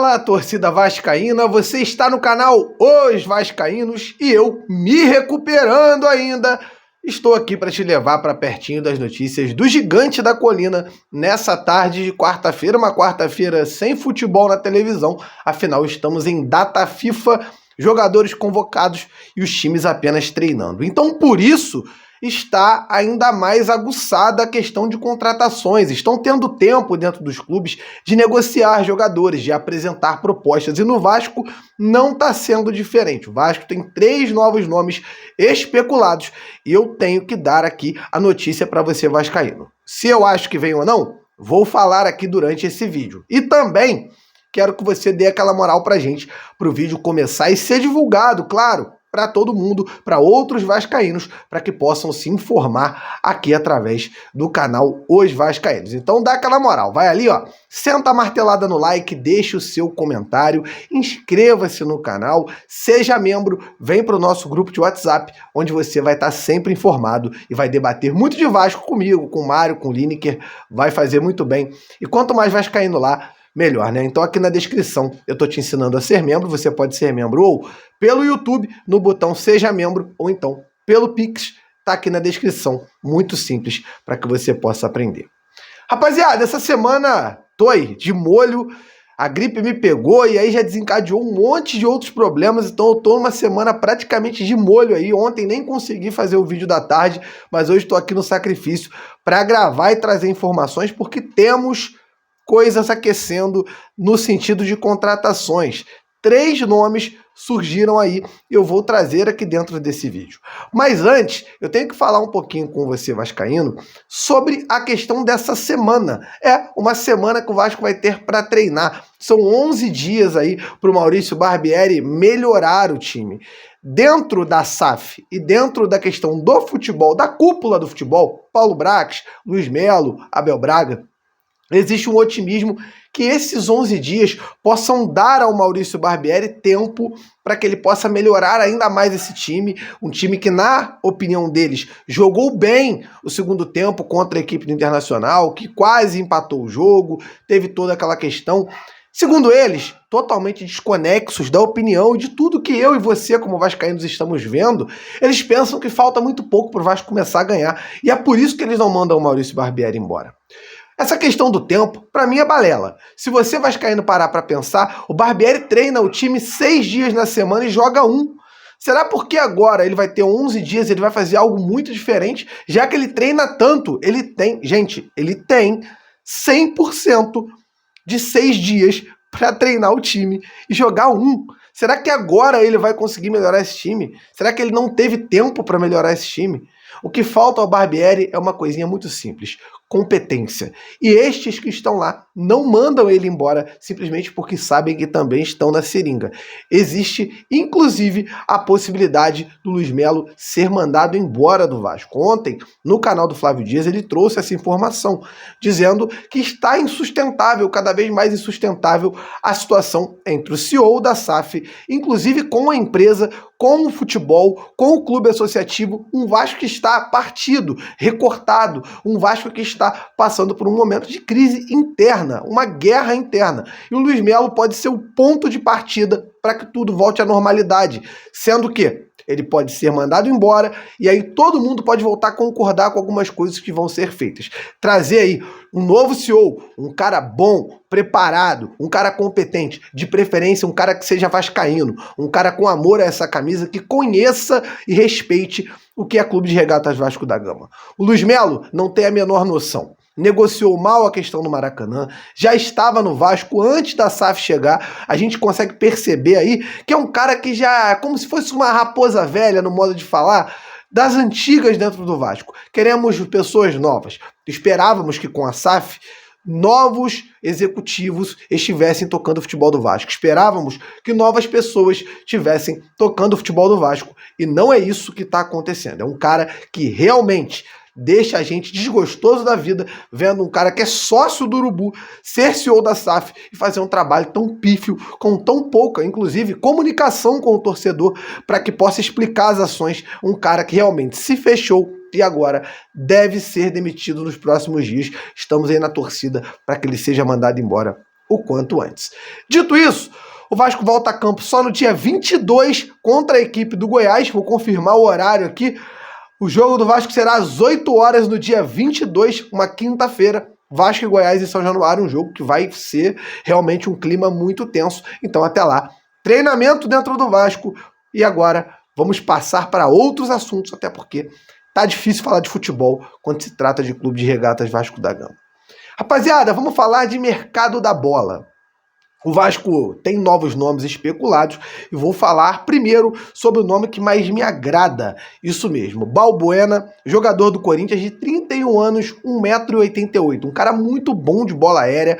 Fala, torcida vascaína, você está no canal Os Vascaínos e eu, me recuperando ainda, estou aqui para te levar para pertinho das notícias do Gigante da Colina nessa tarde de quarta-feira, uma quarta-feira sem futebol na televisão, afinal estamos em data FIFA, jogadores convocados e os times apenas treinando. Então, por isso, está ainda mais aguçada a questão de contratações. Estão tendo tempo dentro dos clubes de negociar jogadores, de apresentar propostas. E no Vasco não está sendo diferente. O Vasco tem 3 novos nomes especulados e eu tenho que dar aqui a notícia para você vascaíno. Se eu acho que vem ou não, vou falar aqui durante esse vídeo. E também quero que você dê aquela moral pra gente, pro vídeo começar e ser divulgado, claro, para todo mundo, para outros vascaínos, para que possam se informar aqui através do canal Os Vascaínos. Então dá aquela moral, vai ali, ó, senta a martelada no like, deixa o seu comentário, inscreva-se no canal, seja membro, vem para o nosso grupo de WhatsApp, onde você vai estar sempre informado e vai debater muito de Vasco comigo, com o Mário, com o Lineker, vai fazer muito bem. E quanto mais vascaíno lá, melhor, né? Então aqui na descrição eu tô te ensinando a ser membro, você pode ser membro ou pelo YouTube, no botão Seja Membro, ou então pelo Pix, tá aqui na descrição, muito simples para que você possa aprender. Rapaziada, essa semana tô aí de molho, a gripe me pegou e aí já desencadeou um monte de outros problemas, então eu tô numa semana praticamente de molho aí. Ontem nem consegui fazer o vídeo da tarde, mas hoje tô aqui no sacrifício para gravar e trazer informações, porque temos coisas aquecendo no sentido de contratações. 3 nomes surgiram aí e eu vou trazer aqui dentro desse vídeo. Mas antes, eu tenho que falar um pouquinho com você, vascaíno, sobre a questão dessa semana. É uma semana que o Vasco vai ter para treinar. São 11 dias aí para o Maurício Barbieri melhorar o time. Dentro da SAF e dentro da questão do futebol, da cúpula do futebol, Paulo Brax, Luiz Melo, Abel Braga, existe um otimismo que esses 11 dias possam dar ao Maurício Barbieri tempo para que ele possa melhorar ainda mais esse time, um time que, na opinião deles, jogou bem o segundo tempo contra a equipe do Internacional, que quase empatou o jogo, teve toda aquela questão. Segundo eles, totalmente desconexos da opinião e de tudo que eu e você, como vascaínos, estamos vendo, eles pensam que falta muito pouco para o Vasco começar a ganhar, e é por isso que eles não mandam o Maurício Barbieri embora. Essa questão do tempo, para mim, é balela. Se você vascaíno parar para pensar, o Barbieri treina o time 6 dias na semana e joga 1. Será porque agora ele vai ter 11 dias e ele vai fazer algo muito diferente, já que ele treina tanto? Ele tem 100% de 6 dias para treinar o time e jogar 1. Será que agora ele vai conseguir melhorar esse time? Será que ele não teve tempo para melhorar esse time? O que falta ao Barbieri é uma coisinha muito simples: competência. E estes que estão lá não mandam ele embora simplesmente porque sabem que também estão na seringa. Existe, inclusive, a possibilidade do Luiz Melo ser mandado embora do Vasco. Ontem, no canal do Flávio Dias, ele trouxe essa informação, dizendo que está insustentável, cada vez mais insustentável, a situação entre o CEO da SAF, inclusive com a empresa, com o futebol, com o clube associativo, um Vasco que está partido, recortado, um Vasco que está passando por um momento de crise interna, uma guerra interna. E o Luiz Melo pode ser o ponto de partida para que tudo volte à normalidade, sendo que ele pode ser mandado embora e aí todo mundo pode voltar a concordar com algumas coisas que vão ser feitas. Trazer aí um novo CEO, um cara bom, preparado, um cara competente, de preferência um cara que seja vascaíno, um cara com amor a essa camisa, que conheça e respeite o que é Clube de Regatas Vasco da Gama. O Luiz Melo não tem a menor noção. Negociou mal a questão do Maracanã, já estava no Vasco antes da SAF chegar. A gente consegue perceber aí que é um cara que já, como se fosse uma raposa velha no modo de falar, das antigas dentro do Vasco. Queremos pessoas novas. Esperávamos que com a SAF novos executivos estivessem tocando o futebol do Vasco. Esperávamos que novas pessoas estivessem tocando o futebol do Vasco. E não é isso que está acontecendo. É um cara que realmente deixa a gente desgostoso da vida vendo um cara que é sócio do Urubu ser CEO da SAF e fazer um trabalho tão pífio, com tão pouca, inclusive, comunicação com o torcedor para que possa explicar as ações. Um cara que realmente se fechou e agora deve ser demitido nos próximos dias. Estamos aí na torcida para que ele seja mandado embora o quanto antes. Dito isso, o Vasco volta a campo só no dia 22 contra a equipe do Goiás. Vou confirmar o horário aqui. O jogo do Vasco será às 8 horas no dia 22, uma quinta-feira. Vasco e Goiás em São Januário, um jogo que vai ser realmente um clima muito tenso. Então até lá, treinamento dentro do Vasco. E agora vamos passar para outros assuntos, até porque tá difícil falar de futebol quando se trata de Clube de Regatas Vasco da Gama. Rapaziada, vamos falar de mercado da bola. O Vasco tem novos nomes especulados e vou falar primeiro sobre o nome que mais me agrada. Isso mesmo, Balbuena, jogador do Corinthians de 31 anos, 1,88 m. Um cara muito bom de bola aérea,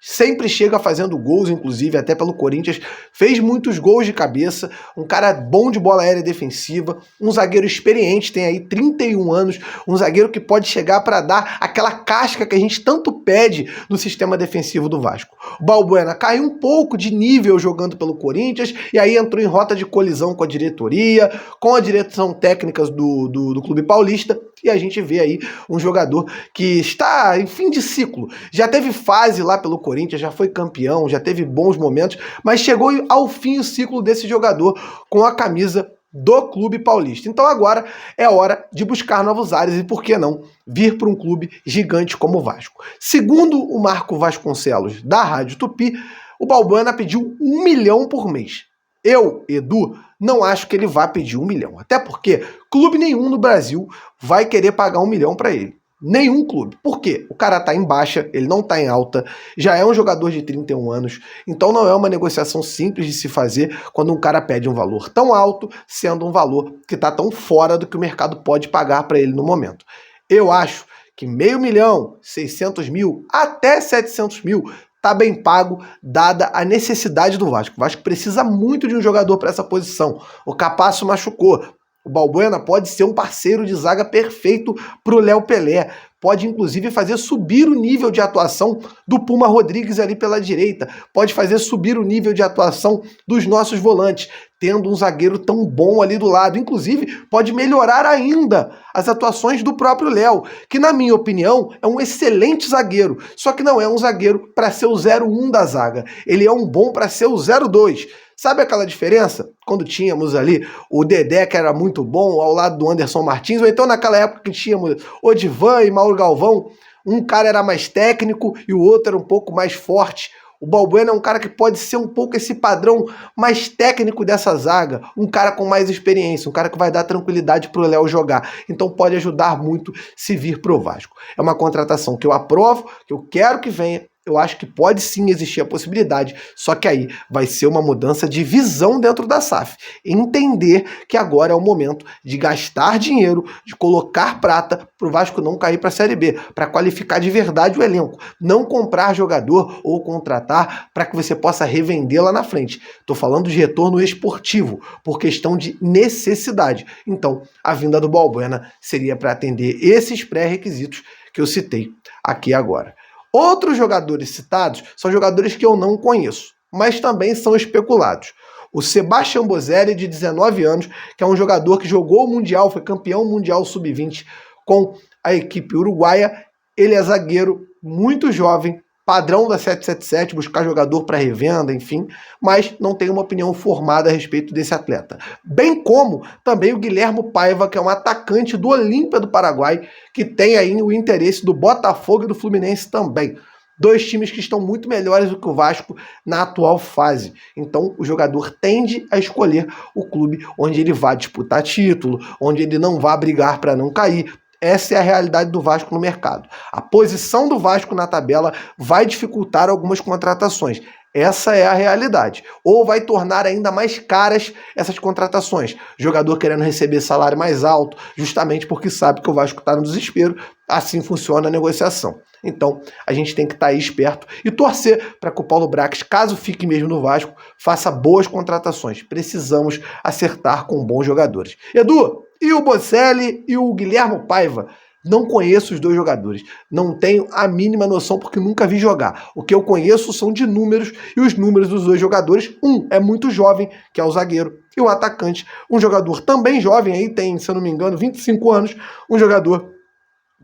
sempre chega fazendo gols, inclusive, até pelo Corinthians. Fez muitos gols de cabeça, um cara bom de bola aérea defensiva, um zagueiro experiente, tem aí 31 anos, um zagueiro que pode chegar para dar aquela casca que a gente tanto pede no sistema defensivo do Vasco. O Balbuena caiu um pouco de nível jogando pelo Corinthians e aí entrou em rota de colisão com a diretoria, com a direção técnica do Clube Paulista, e a gente vê aí um jogador que está em fim de ciclo. Já teve fase lá pelo Corinthians, já foi campeão, já teve bons momentos, mas chegou ao fim o ciclo desse jogador com a camisa do Clube Paulista. Então agora é hora de buscar novos ares e, por que não, vir para um clube gigante como o Vasco. Segundo o Marco Vasconcelos, da Rádio Tupi, o Balbuena pediu 1 milhão por mês. Eu, Edu, não acho que ele vá pedir 1 milhão. Até porque clube nenhum no Brasil vai querer pagar 1 milhão para ele. Nenhum clube. Por quê? O cara tá em baixa, ele não tá em alta, já é um jogador de 31 anos, então não é uma negociação simples de se fazer quando um cara pede um valor tão alto, sendo um valor que tá tão fora do que o mercado pode pagar para ele no momento. Eu acho que 500 mil, 600 mil, até 700 mil tá bem pago, dada a necessidade do Vasco. O Vasco precisa muito de um jogador para essa posição. O Capasso machucou. O Balbuena pode ser um parceiro de zaga perfeito para o Léo Pelé. Pode, inclusive, fazer subir o nível de atuação do Puma Rodrigues ali pela direita. Pode fazer subir o nível de atuação dos nossos volantes, tendo um zagueiro tão bom ali do lado. Inclusive, pode melhorar ainda as atuações do próprio Léo, que, na minha opinião, é um excelente zagueiro. Só que não é um zagueiro para ser o 0-1 da zaga. Ele é um bom para ser o 0-2. Sabe aquela diferença? Quando tínhamos ali o Dedé, que era muito bom, ao lado do Anderson Martins, ou então naquela época que tínhamos Odivan e Mauro Galvão, um cara era mais técnico e o outro era um pouco mais forte. O Balbuena é um cara que pode ser um pouco esse padrão mais técnico dessa zaga, um cara com mais experiência, um cara que vai dar tranquilidade pro Léo jogar. Então pode ajudar muito se vir pro Vasco. É uma contratação que eu aprovo, que eu quero que venha. Eu acho que pode sim existir a possibilidade, só que aí vai ser uma mudança de visão dentro da SAF. Entender que agora é o momento de gastar dinheiro, de colocar prata para o Vasco não cair para a Série B, para qualificar de verdade o elenco. Não comprar jogador ou contratar para que você possa revender lá na frente. Estou falando de retorno esportivo, por questão de necessidade. Então, a vinda do Balbuena seria para atender esses pré-requisitos que eu citei aqui agora. Outros jogadores citados são jogadores que eu não conheço, mas também são especulados. O Sebastião Bozelli, de 19 anos, que é um jogador que jogou o Mundial, foi campeão mundial sub-20 com a equipe uruguaia. Ele é zagueiro, muito jovem, padrão da 777, buscar jogador para revenda, enfim, mas não tenho uma opinião formada a respeito desse atleta. Bem como também o Guilhermo Paiva, que é um atacante do Olímpia do Paraguai, que tem aí o interesse do Botafogo e do Fluminense também. Dois times que estão muito melhores do que o Vasco na atual fase. Então o jogador tende a escolher o clube onde ele vai disputar título, onde ele não vai brigar para não cair. Essa é a realidade do Vasco no mercado. A posição do Vasco na tabela vai dificultar algumas contratações. Essa é a realidade. Ou vai tornar ainda mais caras essas contratações. Jogador querendo receber salário mais alto, justamente porque sabe que o Vasco está no desespero. Assim funciona a negociação. Então, a gente tem que estar aí esperto e torcer para que o Paulo Brax, caso fique mesmo no Vasco, faça boas contratações. Precisamos acertar com bons jogadores. Edu, e o Bocelli e o Guilhermo Paiva? Não conheço os dois jogadores. Não tenho a mínima noção porque nunca vi jogar. O que eu conheço são de números e os números dos dois jogadores. Um é muito jovem, que é o zagueiro, e o atacante, um jogador também jovem, aí tem, se eu não me engano, 25 anos, um jogador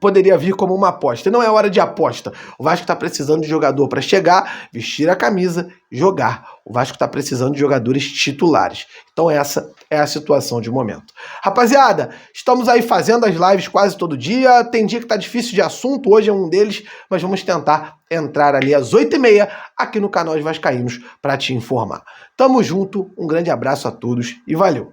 poderia vir como uma aposta. E não é hora de aposta. O Vasco está precisando de jogador para chegar, vestir a camisa, jogar. O Vasco está precisando de jogadores titulares. Então essa é a situação de momento. Rapaziada, estamos aí fazendo as lives quase todo dia. Tem dia que tá difícil de assunto, hoje é um deles, mas vamos tentar entrar ali às 8h30 aqui no canal Os Vascaínos para te informar. Tamo junto, um grande abraço a todos e valeu!